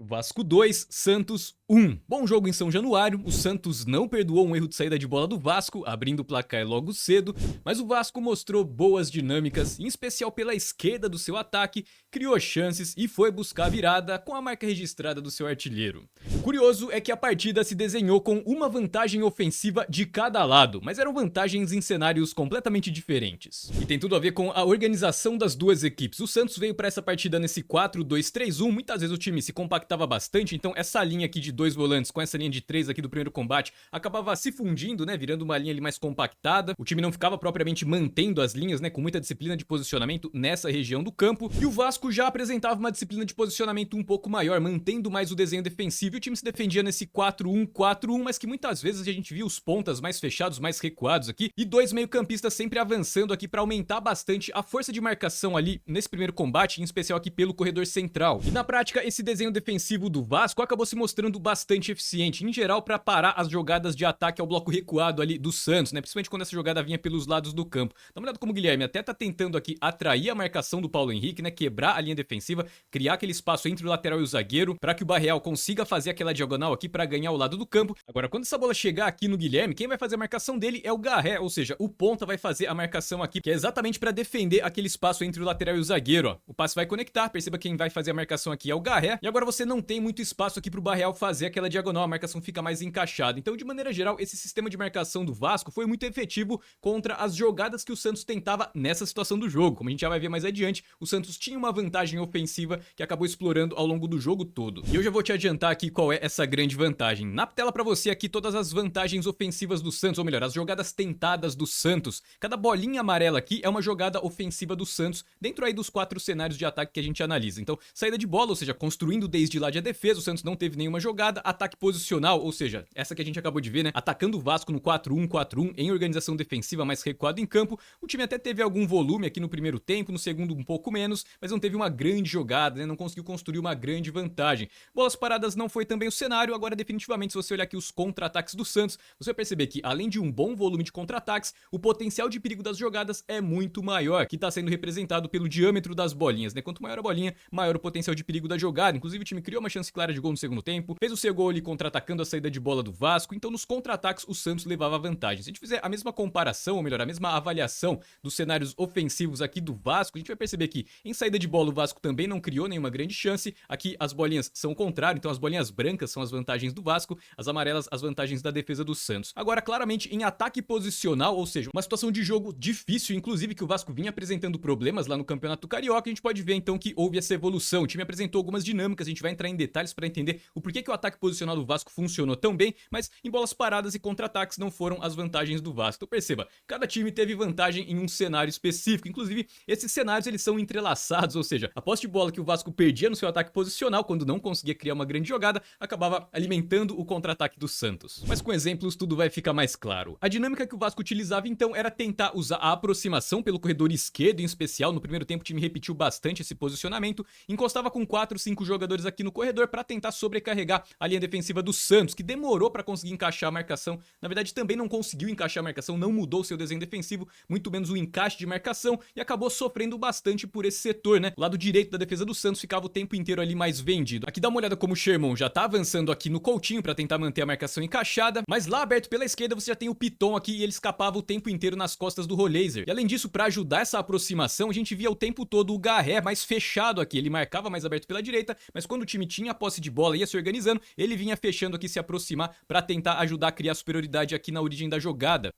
Vasco 2, Santos 1. Bom jogo em São Januário, o Santos não perdoou um erro de saída de bola do Vasco, abrindo o placar logo cedo, mas o Vasco mostrou boas dinâmicas, em especial pela esquerda do seu ataque, criou chances e foi buscar a virada com a marca registrada do seu artilheiro. Curioso é que a partida se desenhou com uma vantagem ofensiva de cada lado, mas eram vantagens em cenários completamente diferentes. E tem tudo a ver com a organização das duas equipes. O Santos veio para essa partida nesse 4-2-3-1, muitas vezes o time se compactava bastante, então essa linha aqui de dois volantes com essa linha de três aqui do primeiro combate acabava se fundindo, né, virando uma linha ali mais compactada. O time não ficava propriamente mantendo as linhas, né, com muita disciplina de posicionamento nessa região do campo, e o Vasco já apresentava uma disciplina de posicionamento um pouco maior, mantendo mais o desenho defensivo, e o time se defendia nesse 4-1-4-1, mas que muitas vezes a gente via os pontas mais fechados, mais recuados aqui, e dois meio-campistas sempre avançando aqui para aumentar bastante a força de marcação ali nesse primeiro combate, em especial aqui pelo corredor central. E na prática, esse desenho defensivo do Vasco acabou se mostrando bastante eficiente, em geral, para parar as jogadas de ataque ao bloco recuado ali do Santos, né? Principalmente quando essa jogada vinha pelos lados do campo. Dá uma olhada como o Guilherme até tá tentando aqui atrair a marcação do Paulo Henrique, né? Quebrar a linha defensiva, criar aquele espaço entre o lateral e o zagueiro, para que o Barreal consiga fazer aquela diagonal aqui para ganhar o lado do campo. Agora, quando essa bola chegar aqui no Guilherme, quem vai fazer a marcação dele é o Garré, ou seja, o ponta vai fazer a marcação aqui, que é exatamente para defender aquele espaço entre o lateral e o zagueiro, ó. O passe vai conectar, perceba quem vai fazer a marcação aqui é o Garré, e agora você não tem muito espaço aqui pro Barreal fazer aquela diagonal, a marcação fica mais encaixada. Então, de maneira geral, esse sistema de marcação do Vasco foi muito efetivo contra as jogadas que o Santos tentava nessa situação do jogo. Como a gente já vai ver mais adiante, o Santos tinha uma vantagem ofensiva que acabou explorando ao longo do jogo todo. E eu já vou te adiantar aqui qual é essa grande vantagem. Na tela pra você aqui todas as vantagens ofensivas do Santos, ou melhor, as jogadas tentadas do Santos. Cada bolinha amarela aqui é uma jogada ofensiva do Santos, dentro aí dos 4 cenários de ataque que a gente analisa. Então, saída de bola, ou seja, construindo desde lá de a defesa, o Santos não teve nenhuma jogada, ataque posicional, ou seja, essa que a gente acabou de ver, né, atacando o Vasco no 4-1-4-1 em organização defensiva mais recuado em campo. O time até teve algum volume aqui no primeiro tempo, no segundo um pouco menos, mas não teve uma grande jogada, né, não conseguiu construir uma grande vantagem. Bolas paradas não foi também o cenário. Agora, definitivamente, se você olhar aqui os contra-ataques do Santos, você vai perceber que, além de um bom volume de contra-ataques, o potencial de perigo das jogadas é muito maior, que está sendo representado pelo diâmetro das bolinhas, né, quanto maior a bolinha, maior o potencial de perigo da jogada. Inclusive, o time criou uma chance clara de gol no segundo tempo, fez o seu gol ali contra-atacando a saída de bola do Vasco, então nos contra-ataques o Santos levava vantagem. Se a gente fizer a mesma comparação, ou melhor, a mesma avaliação dos cenários ofensivos aqui do Vasco, a gente vai perceber que em saída de bola o Vasco também não criou nenhuma grande chance. Aqui as bolinhas são o contrário, então as bolinhas brancas são as vantagens do Vasco, as amarelas as vantagens da defesa do Santos. Agora, claramente, em ataque posicional, ou seja, uma situação de jogo difícil, inclusive que o Vasco vinha apresentando problemas lá no Campeonato Carioca, a gente pode ver então que houve essa evolução. O time apresentou algumas dinâmicas, a gente vai entrar em detalhes para entender o porquê que o ataque posicional do Vasco funcionou tão bem, mas em bolas paradas e contra-ataques não foram as vantagens do Vasco. Então perceba, cada time teve vantagem em um cenário específico, inclusive esses cenários eles são entrelaçados, ou seja, a posse de bola que o Vasco perdia no seu ataque posicional, quando não conseguia criar uma grande jogada, acabava alimentando o contra-ataque do Santos. Mas com exemplos tudo vai ficar mais claro. A dinâmica que o Vasco utilizava então era tentar usar a aproximação pelo corredor esquerdo, em especial no primeiro tempo o time repetiu bastante esse posicionamento, encostava com 4, 5 jogadores aqui no corredor para tentar sobrecarregar a linha defensiva do Santos, que demorou para conseguir encaixar a marcação. Na verdade, também não conseguiu encaixar a marcação, não mudou seu desenho defensivo, muito menos o encaixe de marcação, e acabou sofrendo bastante por esse setor, né? O lado direito da defesa do Santos ficava o tempo inteiro ali mais vendido. Aqui dá uma olhada como o Sherman já tá avançando aqui no Coutinho para tentar manter a marcação encaixada, mas lá aberto pela esquerda você já tem o Piton aqui e ele escapava o tempo inteiro nas costas do Roleiser. E além disso, para ajudar essa aproximação, a gente via o tempo todo o Garré mais fechado aqui, ele marcava mais aberto pela direita, mas quando o time tinha a posse de bola e ia se organizando, ele vinha fechando aqui, se aproximar para tentar ajudar a criar superioridade aqui na origem da jogada.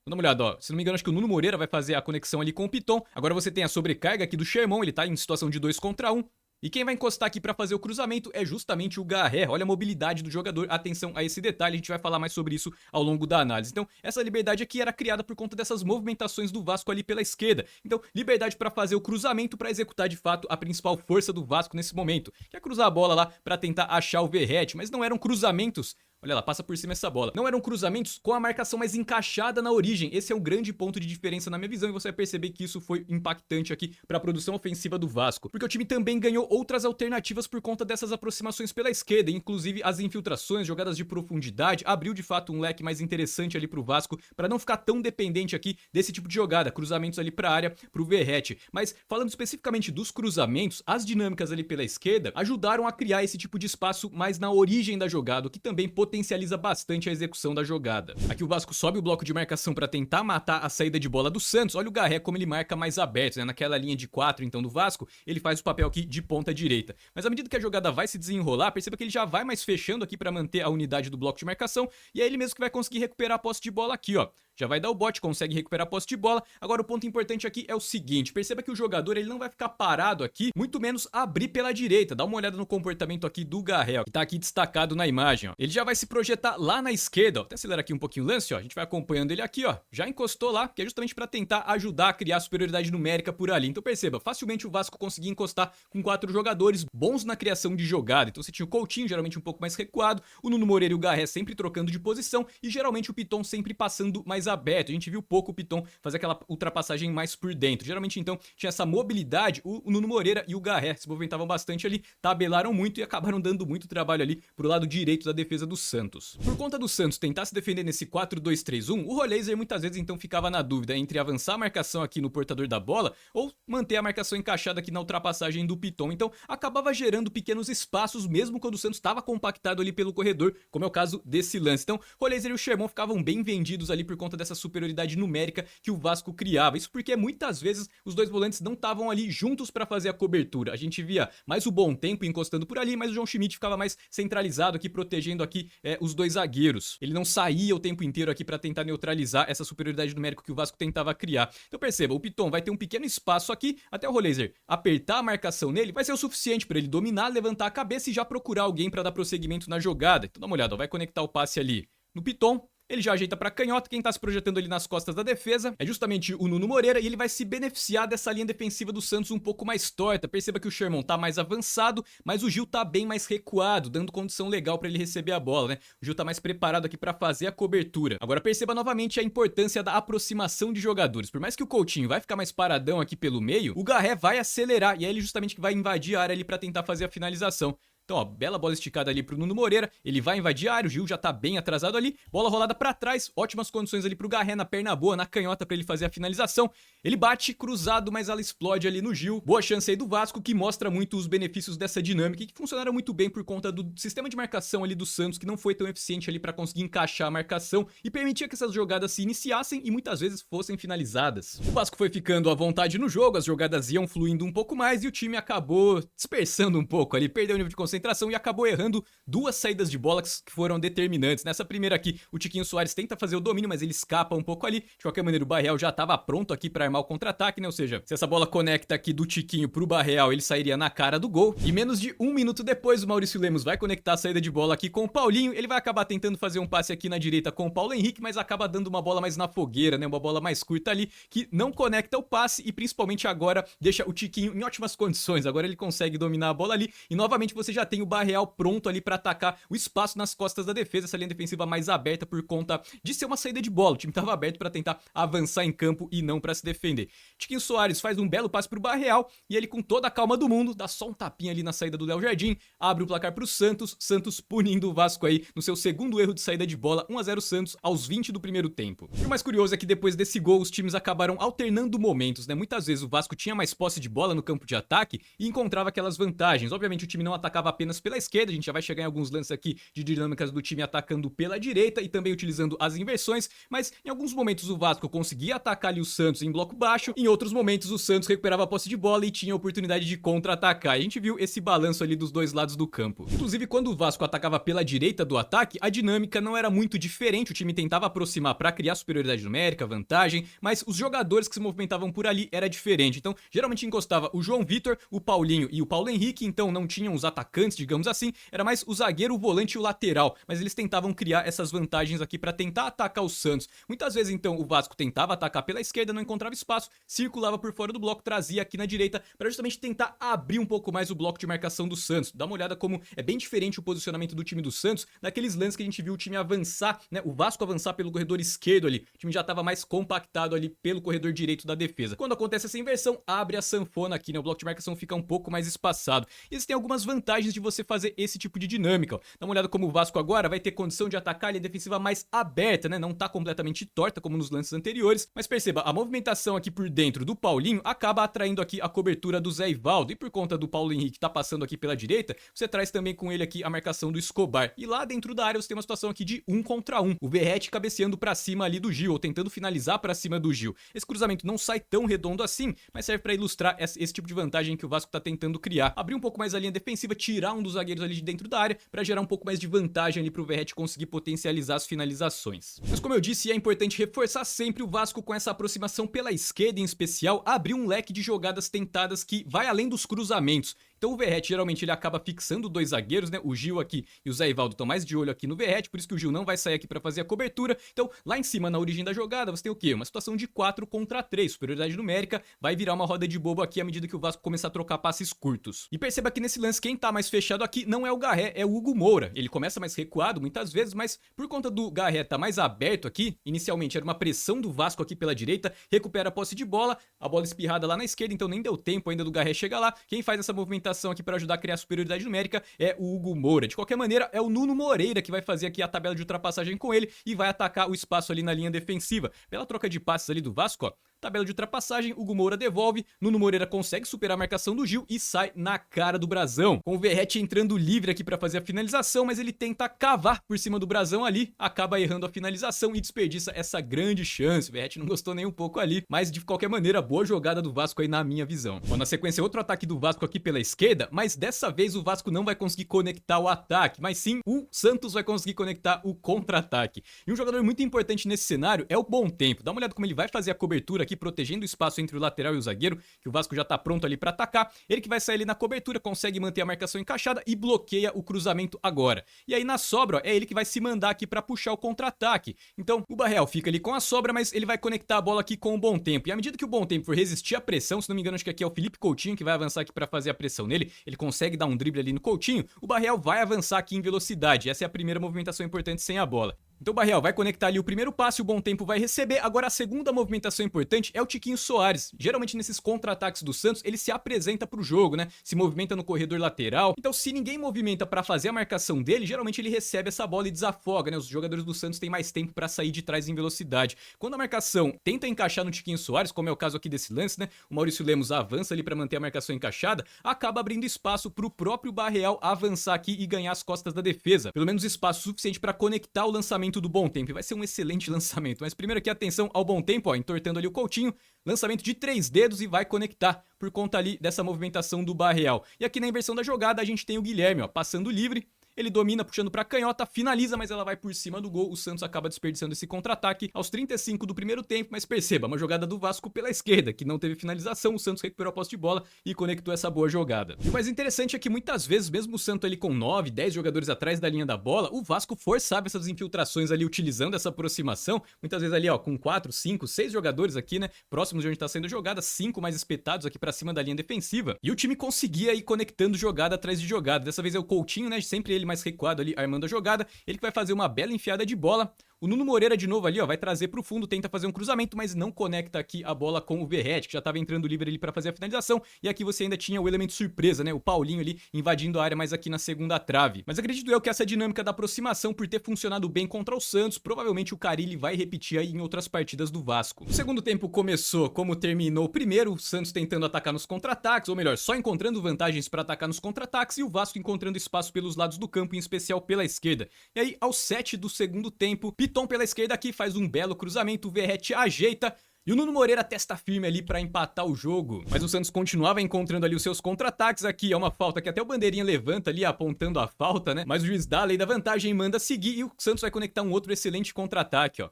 Dá uma olhada, ó. Se não me engano, acho que o Nuno Moreira vai fazer a conexão ali com o Piton. Agora você tem a sobrecarga aqui do Sherman, ele tá em situação de 2 contra 1. E quem vai encostar aqui para fazer o cruzamento é justamente o Garré. Olha a mobilidade do jogador, atenção a esse detalhe, a gente vai falar mais sobre isso ao longo da análise. Então, essa liberdade aqui era criada por conta dessas movimentações do Vasco ali pela esquerda. Então, liberdade para fazer o cruzamento, para executar de fato a principal força do Vasco nesse momento, que é cruzar a bola lá para tentar achar o Verratti, mas não eram cruzamentos Olha lá, passa por cima essa bola. Não eram cruzamentos com a marcação mais encaixada na origem. Esse é um grande ponto de diferença na minha visão e você vai perceber que isso foi impactante aqui para a produção ofensiva do Vasco. Porque o time também ganhou outras alternativas por conta dessas aproximações pela esquerda, inclusive as infiltrações, jogadas de profundidade, abriu de fato um leque mais interessante ali pro Vasco para não ficar tão dependente aqui desse tipo de jogada, cruzamentos ali para a área pro Verratti. Mas falando especificamente dos cruzamentos, as dinâmicas ali pela esquerda ajudaram a criar esse tipo de espaço mais na origem da jogada, o que também potencializa bastante a execução da jogada. Aqui o Vasco sobe o bloco de marcação para tentar matar a saída de bola do Santos. Olha o Garré como ele marca mais aberto, né? Naquela linha de 4 então do Vasco, ele faz o papel aqui de ponta direita. Mas à medida que a jogada vai se desenrolar, perceba que ele já vai mais fechando aqui para manter a unidade do bloco de marcação e é ele mesmo que vai conseguir recuperar a posse de bola aqui, ó. Já vai dar o bote, consegue recuperar a posse de bola. Agora o ponto importante aqui é o seguinte, perceba que o jogador ele não vai ficar parado aqui, muito menos abrir pela direita. Dá uma olhada no comportamento aqui do Garré, ó, que tá aqui destacado na imagem, ó. Ele já vai se projetar lá na esquerda, ó. Até acelerar aqui um pouquinho o lance, ó. A gente vai acompanhando ele aqui, ó. Já encostou lá, que é justamente para tentar ajudar a criar superioridade numérica por ali. Então perceba, facilmente o Vasco conseguia encostar com 4 jogadores bons na criação de jogada. Então você tinha o Coutinho, geralmente um pouco mais recuado, o Nuno Moreira e o Garré sempre trocando de posição e geralmente o Piton sempre passando mais aberto. A gente viu pouco o Piton fazer aquela ultrapassagem mais por dentro. Geralmente então tinha essa mobilidade, o Nuno Moreira e o Garré se movimentavam bastante ali, tabelaram muito e acabaram dando muito trabalho ali pro lado direito da defesa do Santos. Por conta do Santos tentar se defender nesse 4-2-3-1, o Roleiser muitas vezes então ficava na dúvida entre avançar a marcação aqui no portador da bola ou manter a marcação encaixada aqui na ultrapassagem do Piton. Então acabava gerando pequenos espaços mesmo quando o Santos estava compactado ali pelo corredor, como é o caso desse lance. Então Roleiser e o Sherman ficavam bem vendidos ali por conta dessa superioridade numérica que o Vasco criava. Isso porque muitas vezes os dois volantes não estavam ali juntos para fazer a cobertura. A gente via mais o Bom Tempo encostando por ali, mas o João Schmidt ficava mais centralizado aqui, protegendo aqui os dois zagueiros. Ele não saía o tempo inteiro aqui para tentar neutralizar essa superioridade numérica que o Vasco tentava criar. Então perceba, o Piton vai ter um pequeno espaço aqui, até o Roleiser apertar a marcação nele, vai ser o suficiente para ele dominar, levantar a cabeça e já procurar alguém para dar prosseguimento na jogada. Então dá uma olhada, ó, vai conectar o passe ali no Piton. Ele já ajeita pra canhota, quem tá se projetando ali nas costas da defesa é justamente o Nuno Moreira e ele vai se beneficiar dessa linha defensiva do Santos um pouco mais torta. Perceba que o Sherman tá mais avançado, mas o Gil tá bem mais recuado, dando condição legal pra ele receber a bola, né? O Gil tá mais preparado aqui pra fazer a cobertura. Agora perceba novamente a importância da aproximação de jogadores. Por mais que o Coutinho vai ficar mais paradão aqui pelo meio, o Garré vai acelerar e é ele justamente que vai invadir a área ali pra tentar fazer a finalização. Então, ó, bela bola esticada ali pro Nuno Moreira, ele vai invadir a área, o Gil já tá bem atrasado ali, bola rolada pra trás, ótimas condições ali pro Garré na perna boa, na canhota pra ele fazer a finalização, ele bate cruzado, mas ela explode ali no Gil, boa chance aí do Vasco, que mostra muito os benefícios dessa dinâmica e que funcionaram muito bem por conta do sistema de marcação ali do Santos, que não foi tão eficiente ali pra conseguir encaixar a marcação e permitia que essas jogadas se iniciassem e muitas vezes fossem finalizadas. O Vasco foi ficando à vontade no jogo, as jogadas iam fluindo um pouco mais e o time acabou dispersando um pouco ali, perdeu o nível de concentração e acabou errando 2 saídas de bola que foram determinantes. Nessa primeira aqui, o Tiquinho Soares tenta fazer o domínio, mas ele escapa um pouco ali. De qualquer maneira, o Barreal já estava pronto aqui para armar o contra-ataque, né? Ou seja, se essa bola conecta aqui do Tiquinho pro Barreal, ele sairia na cara do gol. E menos de 1 minuto depois, o Maurício Lemos vai conectar a saída de bola aqui com o Paulinho. Ele vai acabar tentando fazer um passe aqui na direita com o Paulo Henrique, mas acaba dando uma bola mais na fogueira, né? Uma bola mais curta ali, que não conecta o passe e principalmente agora deixa o Tiquinho em ótimas condições. Agora ele consegue dominar a bola ali e novamente você já tem o Barreal pronto ali para atacar o espaço nas costas da defesa, essa linha defensiva mais aberta por conta de ser uma saída de bola. O time estava aberto para tentar avançar em campo e não para se defender. Tiquinho Soares faz um belo passe pro Barreal e ele com toda a calma do mundo dá só um tapinha ali na saída do Léo Jardim, abre o placar pro Santos, Santos punindo o Vasco aí no seu segundo erro de saída de bola, 1-0 Santos aos 20 do primeiro tempo. E o mais curioso é que depois desse gol os times acabaram alternando momentos, né? Muitas vezes o Vasco tinha mais posse de bola no campo de ataque e encontrava aquelas vantagens. Obviamente o time não atacava apenas pela esquerda, a gente já vai chegar em alguns lances aqui de dinâmicas do time atacando pela direita e também utilizando as inversões, mas em alguns momentos o Vasco conseguia atacar ali o Santos em bloco baixo, em outros momentos o Santos recuperava a posse de bola e tinha a oportunidade de contra-atacar. E a gente viu esse balanço ali dos dois lados do campo. Inclusive quando o Vasco atacava pela direita do ataque, a dinâmica não era muito diferente, o time tentava aproximar para criar superioridade numérica, vantagem, mas os jogadores que se movimentavam por ali era diferente. Então geralmente encostava o João Vitor, o Paulinho e o Paulo Henrique, então não tinham os atacantes volantes, digamos assim, era mais o zagueiro, o volante e o lateral, mas eles tentavam criar essas vantagens aqui para tentar atacar o Santos. Muitas vezes então o Vasco tentava atacar pela esquerda, não encontrava espaço, circulava por fora do bloco, trazia aqui na direita para justamente tentar abrir um pouco mais o bloco de marcação do Santos. Dá uma olhada como é bem diferente o posicionamento do time do Santos naqueles lances que a gente viu o time avançar, né, o Vasco avançar pelo corredor esquerdo ali. O time já estava mais compactado ali pelo corredor direito da defesa. Quando acontece essa inversão, abre a sanfona aqui, né, o bloco de marcação fica um pouco mais espaçado. E existem algumas vantagens de você fazer esse tipo de dinâmica, ó. Dá uma olhada como o Vasco agora vai ter condição de atacar a linha defensiva mais aberta, né, não tá completamente torta como nos lances anteriores, mas perceba, a movimentação aqui por dentro do Paulinho acaba atraindo aqui a cobertura do Zé Ivaldo, e por conta do Paulo Henrique tá passando aqui pela direita, você traz também com ele aqui a marcação do Escobar, e lá dentro da área você tem uma situação aqui de 1 contra 1, o Verratti cabeceando pra cima ali do Gil, ou tentando finalizar pra cima do Gil. Esse cruzamento não sai tão redondo assim, mas serve pra ilustrar esse tipo de vantagem que o Vasco tá tentando criar, abrir um pouco mais a linha defensiva, tirar um dos zagueiros ali de dentro da área, pra gerar um pouco mais de vantagem ali pro Verratti conseguir potencializar as finalizações. Mas como eu disse, é importante reforçar sempre o Vasco com essa aproximação pela esquerda em especial, abrir um leque de jogadas tentadas que vai além dos cruzamentos. Então o Verratti geralmente ele acaba fixando dois zagueiros, né? O Gil aqui e o Zé Ivaldo estão mais de olho aqui no Verratti, por isso que o Gil não vai sair aqui para fazer a cobertura. Então lá em cima, na origem da jogada, você tem o quê? Uma situação de 4 contra 3, superioridade numérica, vai virar uma roda de bobo aqui à medida que o Vasco começar a trocar passes curtos. E perceba que nesse lance quem tá mais fechado aqui não é o Garré, é o Hugo Moura. Ele começa mais recuado muitas vezes, mas por conta do Garré tá mais aberto aqui, inicialmente era uma pressão do Vasco aqui pela direita, recupera a posse de bola, a bola espirrada lá na esquerda, então nem deu tempo ainda do Garré chegar lá. Quem faz essa movimentação aqui para ajudar a criar superioridade numérica é o Hugo Moura. De qualquer maneira, é o Nuno Moreira que vai fazer aqui a tabela de ultrapassagem com ele e vai atacar o espaço ali na linha defensiva. Pela troca de passes ali do Vasco, ó, tabela de ultrapassagem, Hugo Moura devolve, Nuno Moreira consegue superar a marcação do Gil e sai na cara do Brazão. Com o Verratti entrando livre aqui para fazer a finalização, mas ele tenta cavar por cima do Brazão ali, acaba errando a finalização e desperdiça essa grande chance. O Verratti não gostou nem um pouco ali, mas de qualquer maneira, boa jogada do Vasco aí na minha visão. Bom, na sequência, outro ataque do Vasco aqui pela esquerda, mas dessa vez o Vasco não vai conseguir conectar o ataque, mas sim o Santos vai conseguir conectar o contra-ataque. E um jogador muito importante nesse cenário é o Bom Tempo. Dá uma olhada como ele vai fazer a cobertura aqui, protegendo o espaço entre o lateral e o zagueiro, que o Vasco já tá pronto ali para atacar. Ele que vai sair ali na cobertura, consegue manter a marcação encaixada e bloqueia o cruzamento agora. E aí na sobra, ó, é ele que vai se mandar aqui para puxar o contra-ataque. Então o Barreal fica ali com a sobra, mas ele vai conectar a bola aqui com o Bom Tempo. E à medida que o Bom Tempo for resistir à pressão, se não me engano acho que aqui é o Felipe Coutinho que vai avançar aqui para fazer a pressão nele, ele consegue dar um drible ali no Coutinho, o Barreal vai avançar aqui em velocidade. Essa é a primeira movimentação importante sem a bola. Então o Barreal vai conectar ali o primeiro passe, o Bom Tempo vai receber. Agora a segunda movimentação importante é o Tiquinho Soares. Geralmente nesses contra-ataques do Santos, ele se apresenta pro jogo, né? Se movimenta no corredor lateral. Então se ninguém movimenta pra fazer a marcação dele, geralmente ele recebe essa bola e desafoga, né? Os jogadores do Santos têm mais tempo pra sair de trás em velocidade. Quando a marcação tenta encaixar no Tiquinho Soares, como é o caso aqui desse lance, né? O Maurício Lemos avança ali pra manter a marcação encaixada, acaba abrindo espaço pro próprio Barreal avançar aqui e ganhar as costas da defesa. Pelo menos espaço suficiente pra conectar o lançamento do Bom Tempo. Vai ser um excelente lançamento, mas primeiro aqui atenção ao Bom Tempo, ó, entortando ali o Coutinho, lançamento de 3 dedos e vai conectar por conta ali dessa movimentação do Barreal. E aqui na inversão da jogada a gente tem o Guilherme, ó, passando livre. Ele domina, puxando pra canhota, finaliza, mas ela vai por cima do gol. O Santos acaba desperdiçando esse contra-ataque aos 35 do primeiro tempo, mas perceba, uma jogada do Vasco pela esquerda, que não teve finalização, o Santos recuperou a posse de bola e conectou essa boa jogada. E o mais interessante é que muitas vezes, mesmo o Santos ali com 9, 10 jogadores atrás da linha da bola, o Vasco forçava essas infiltrações ali, utilizando essa aproximação, muitas vezes ali, ó, com 4, 5, 6 jogadores aqui, né, próximos de onde tá sendo a jogada, 5 mais espetados aqui pra cima da linha defensiva, e o time conseguia ir conectando jogada atrás de jogada. Dessa vez é o Coutinho, né, sempre ele mais recuado ali, armando a jogada, ele que vai fazer uma bela enfiada de bola. O Nuno Moreira de novo ali, ó, vai trazer pro fundo, tenta fazer um cruzamento, mas não conecta aqui a bola com o Verratti, que já tava entrando livre ali pra fazer a finalização, e aqui você ainda tinha o elemento surpresa, né, o Paulinho ali invadindo a área, mas aqui na segunda trave. Mas acredito eu que essa dinâmica da aproximação, por ter funcionado bem contra o Santos, provavelmente o Carille vai repetir aí em outras partidas do Vasco. O segundo tempo começou como terminou o primeiro, o Santos tentando atacar nos contra-ataques, ou melhor, só encontrando vantagens para atacar nos contra-ataques, e o Vasco encontrando espaço pelos lados do campo, em especial pela esquerda. E aí, aos 7 do segundo tempo, Piton pela esquerda aqui faz um belo cruzamento, o Verratti ajeita, e o Nuno Moreira testa firme ali pra empatar o jogo. Mas o Santos continuava encontrando ali os seus contra-ataques. Aqui é uma falta que até o bandeirinha levanta ali apontando a falta, né? Mas o juiz dá a lei da vantagem e manda seguir, e o Santos vai conectar um outro excelente contra-ataque, ó.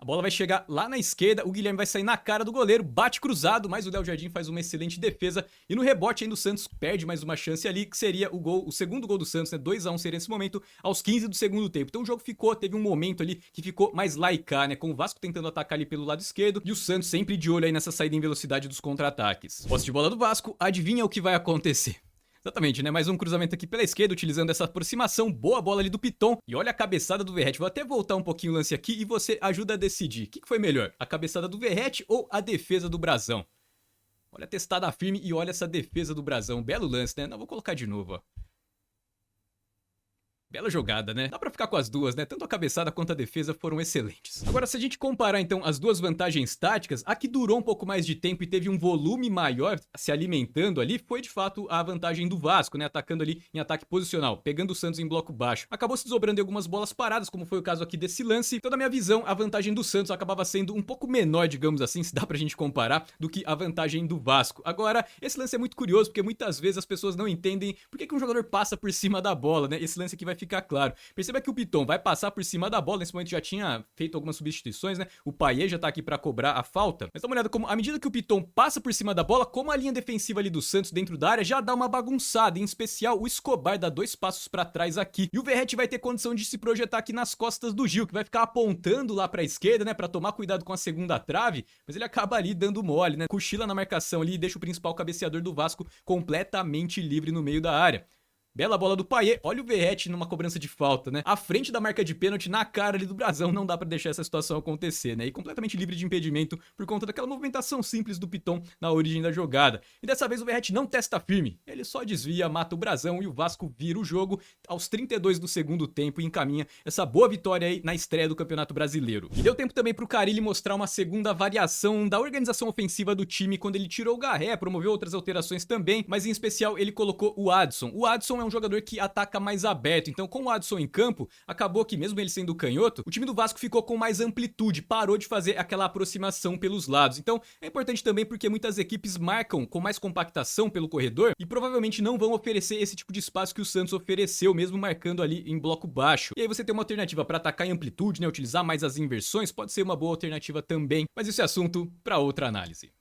A bola vai chegar lá na esquerda, o Guilherme vai sair na cara do goleiro, bate cruzado, mas o Léo Jardim faz uma excelente defesa. E no rebote ainda o Santos perde mais uma chance ali, que seria o segundo gol do Santos, né? 2-1 seria nesse momento, aos 15 do segundo tempo. Então o jogo teve um momento ali que ficou mais lá e cá, né? Com o Vasco tentando atacar ali pelo lado esquerdo e o Santos sempre de olho aí nessa saída em velocidade dos contra-ataques. Posse de bola do Vasco, adivinha o que vai acontecer? Exatamente, né? Mais um cruzamento aqui pela esquerda, utilizando essa aproximação. Boa bola ali do Piton. E olha a cabeçada do Verratti. Vou até voltar um pouquinho o lance aqui e você ajuda a decidir. O que foi melhor? A cabeçada do Verratti ou a defesa do Brazão? Olha a testada firme e olha essa defesa do Brazão. Belo lance, né? Não, vou colocar de novo, ó. Bela jogada, né? Dá pra ficar com as duas, né? Tanto a cabeçada quanto a defesa foram excelentes. Agora, se a gente comparar, então, as duas vantagens táticas, a que durou um pouco mais de tempo e teve um volume maior se alimentando ali, foi, de fato, a vantagem do Vasco, né? Atacando ali em ataque posicional, pegando o Santos em bloco baixo. Acabou se desdobrando em algumas bolas paradas, como foi o caso aqui desse lance. Então, na minha visão, a vantagem do Santos acabava sendo um pouco menor, digamos assim, se dá pra gente comparar, do que a vantagem do Vasco. Agora, esse lance é muito curioso, porque muitas vezes as pessoas não entendem por que um jogador passa por cima da bola, né? Esse lance aqui vai ficar claro. Perceba que o Piton vai passar por cima da bola, nesse momento já tinha feito algumas substituições, né? O Payet já tá aqui pra cobrar a falta. Mas dá uma olhada como, à medida que o Piton passa por cima da bola, como a linha defensiva ali do Santos dentro da área já dá uma bagunçada, em especial o Escobar dá 2 passos pra trás aqui. E o Verratti vai ter condição de se projetar aqui nas costas do Gil, que vai ficar apontando lá pra esquerda, né? Pra tomar cuidado com a segunda trave, mas ele acaba ali dando mole, né? Cochila na marcação ali e deixa o principal cabeceador do Vasco completamente livre no meio da área. Bela bola do Payet, olha o Verratti numa cobrança de falta, né? À frente da marca de pênalti, na cara ali do Brazão, não dá pra deixar essa situação acontecer, né? E completamente livre de impedimento por conta daquela movimentação simples do Piton na origem da jogada. E dessa vez o Verratti não testa firme, ele só desvia, mata o Brazão e o Vasco vira o jogo aos 32 do segundo tempo e encaminha essa boa vitória aí na estreia do Campeonato Brasileiro. E deu tempo também pro Carille mostrar uma segunda variação da organização ofensiva do time quando ele tirou o Garré, promoveu outras alterações também, mas em especial ele colocou o Adson. O Adson é um jogador que ataca mais aberto, então com o Adson em campo, acabou que mesmo ele sendo canhoto, o time do Vasco ficou com mais amplitude, parou de fazer aquela aproximação pelos lados. Então é importante também porque muitas equipes marcam com mais compactação pelo corredor e provavelmente não vão oferecer esse tipo de espaço que o Santos ofereceu, mesmo marcando ali em bloco baixo. E aí você tem uma alternativa para atacar em amplitude, né, utilizar mais as inversões, pode ser uma boa alternativa também, mas isso é assunto para outra análise.